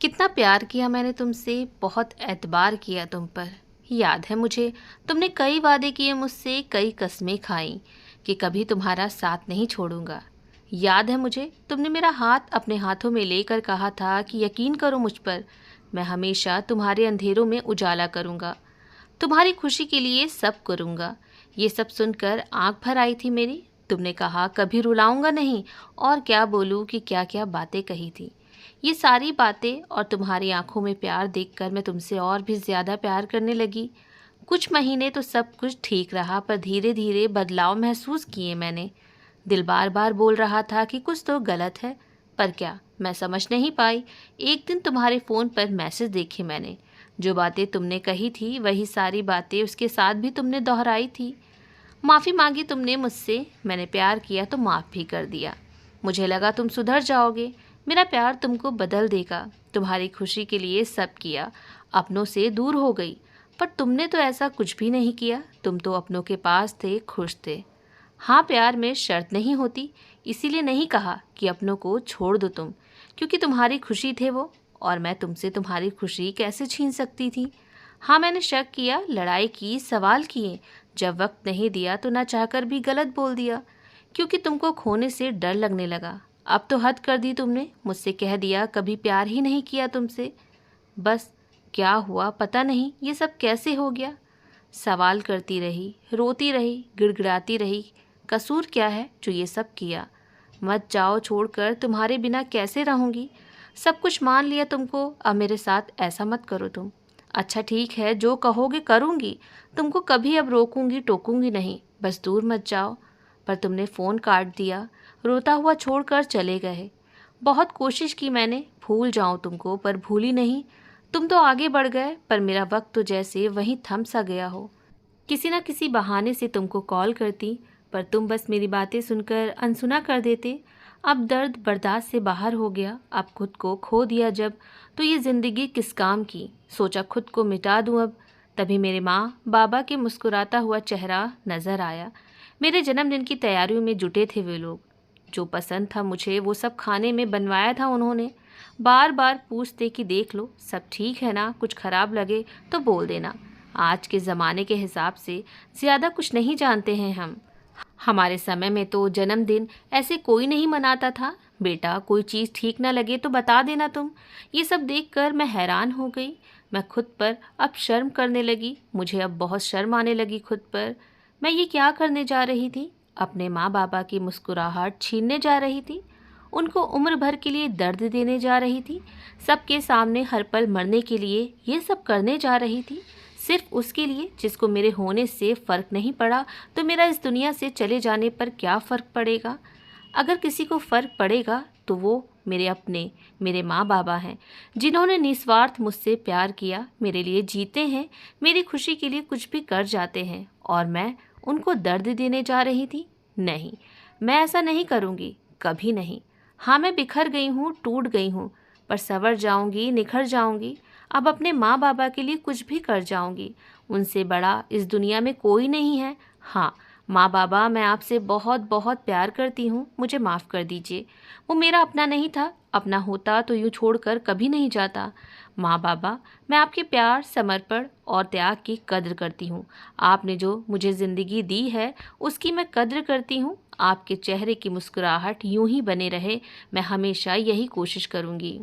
कितना प्यार किया मैंने तुमसे, बहुत एतबार किया तुम पर। याद है मुझे, तुमने कई वादे किए मुझसे, कई कस्में खाई कि कभी तुम्हारा साथ नहीं छोड़ूंगा। याद है मुझे, तुमने मेरा हाथ अपने हाथों में लेकर कहा था कि यकीन करो मुझ पर, मैं हमेशा तुम्हारे अंधेरों में उजाला करूंगा, तुम्हारी खुशी के लिए सब करूंगा। ये सब सुनकर आंख भर आई थी मेरी। तुमने कहा कभी रुलाऊंगा नहीं, और क्या बोलूं कि क्या क्या बातें कही थी। ये सारी बातें और तुम्हारी आंखों में प्यार देखकर मैं तुमसे और भी ज़्यादा प्यार करने लगी। कुछ महीने तो सब कुछ ठीक रहा, पर धीरे धीरे बदलाव महसूस किए मैंने। दिल बार बार बोल रहा था कि कुछ तो गलत है, पर क्या, मैं समझ नहीं पाई। एक दिन तुम्हारे फ़ोन पर मैसेज देखे मैंने। जो बातें तुमने कही थी वही सारी बातें उसके साथ भी तुमने दोहराई थी। माफ़ी मांगी तुमने मुझसे, मैंने प्यार किया तो माफ़ भी कर दिया। मुझे लगा तुम सुधर जाओगे, मेरा प्यार तुमको बदल देगा। तुम्हारी खुशी के लिए सब किया, अपनों से दूर हो गई। पर तुमने तो ऐसा कुछ भी नहीं किया। तुम तो अपनों के पास थे, खुश थे। हाँ, प्यार में शर्त नहीं होती, इसीलिए नहीं कहा कि अपनों को छोड़ दो तुम, क्योंकि तुम्हारी खुशी थे वो, और मैं तुमसे तुम्हारी खुशी कैसे छीन सकती थी। हाँ, मैंने शक किया, लड़ाई की, सवाल किए। जब वक्त नहीं दिया तो ना चाहकर भी गलत बोल दिया, क्योंकि तुमको खोने से डर लगने लगा। अब तो हद कर दी तुमने, मुझसे कह दिया कभी प्यार ही नहीं किया तुमसे। बस क्या हुआ पता नहीं, ये सब कैसे हो गया। सवाल करती रही, रोती रही, गिड़गिड़ाती रही। कसूर क्या है जो ये सब किया। मत जाओ छोड़कर, तुम्हारे बिना कैसे रहूँगी। सब कुछ मान लिया तुमको, अब मेरे साथ ऐसा मत करो तुम। अच्छा ठीक है, जो कहोगे करूँगी, तुमको कभी अब रोकूंगी टोकूंगी नहीं, बस दूर मत जाओ। पर तुमने फ़ोन काट दिया, रोता हुआ छोड़कर चले गए। बहुत कोशिश की मैंने भूल जाऊं तुमको, पर भूली नहीं। तुम तो आगे बढ़ गए, पर मेरा वक्त तो जैसे वहीं थम सा गया हो। किसी न किसी बहाने से तुमको कॉल करती, पर तुम बस मेरी बातें सुनकर अनसुना कर देते। अब दर्द बर्दाश्त से बाहर हो गया, अब खुद को खो दिया जब, तो ये ज़िंदगी किस काम की। सोचा खुद को मिटा दूं अब। तभी मेरे माँ बाबा के मुस्कुराता हुआ चेहरा नज़र आया। मेरे जन्मदिन की तैयारियों में जुटे थे वे लोग। जो पसंद था मुझे वो सब खाने में बनवाया था उन्होंने। बार बार पूछते कि देख लो सब ठीक है ना, कुछ खराब लगे तो बोल देना। आज के ज़माने के हिसाब से ज़्यादा कुछ नहीं जानते हैं हम। हमारे समय में तो जन्मदिन ऐसे कोई नहीं मनाता था। बेटा कोई चीज़ ठीक ना लगे तो बता देना तुम। ये सब देखकर मैं हैरान हो गई। मैं खुद पर अब शर्म करने लगी। मुझे अब बहुत शर्म आने लगी खुद पर। मैं ये क्या करने जा रही थी, अपने माँ बाबा की मुस्कुराहट छीनने जा रही थी, उनको उम्र भर के लिए दर्द देने जा रही थी, सबके सामने हर पल मरने के लिए ये सब करने जा रही थी, सिर्फ उसके लिए जिसको मेरे होने से फ़र्क नहीं पड़ा। तो मेरा इस दुनिया से चले जाने पर क्या फ़र्क पड़ेगा। अगर किसी को फ़र्क पड़ेगा तो वो मेरे अपने, मेरे माँ बाबा हैं, जिन्होंने निस्वार्थ मुझसे प्यार किया, मेरे लिए जीते हैं, मेरी खुशी के लिए कुछ भी कर जाते हैं, और मैं उनको दर्द देने जा रही थी। नहीं, मैं ऐसा नहीं करूँगी, कभी नहीं। हाँ, मैं बिखर गई हूँ, टूट गई हूँ, पर संवर जाऊँगी, निखर जाऊँगी। अब अपने माँ बाबा के लिए कुछ भी कर जाऊँगी। उनसे बड़ा इस दुनिया में कोई नहीं है। हाँ माँ बाबा, मैं आपसे बहुत बहुत प्यार करती हूँ, मुझे माफ़ कर दीजिए। वो मेरा अपना नहीं था, अपना होता तो यूँ छोड़कर कभी नहीं जाता। माँ बाबा, मैं आपके प्यार, समर्पण और त्याग की कद्र करती हूँ। आपने जो मुझे ज़िंदगी दी है उसकी मैं कद्र करती हूँ। आपके चेहरे की मुस्कुराहट यूं ही बने रहे, मैं हमेशा यही कोशिश करूँगी।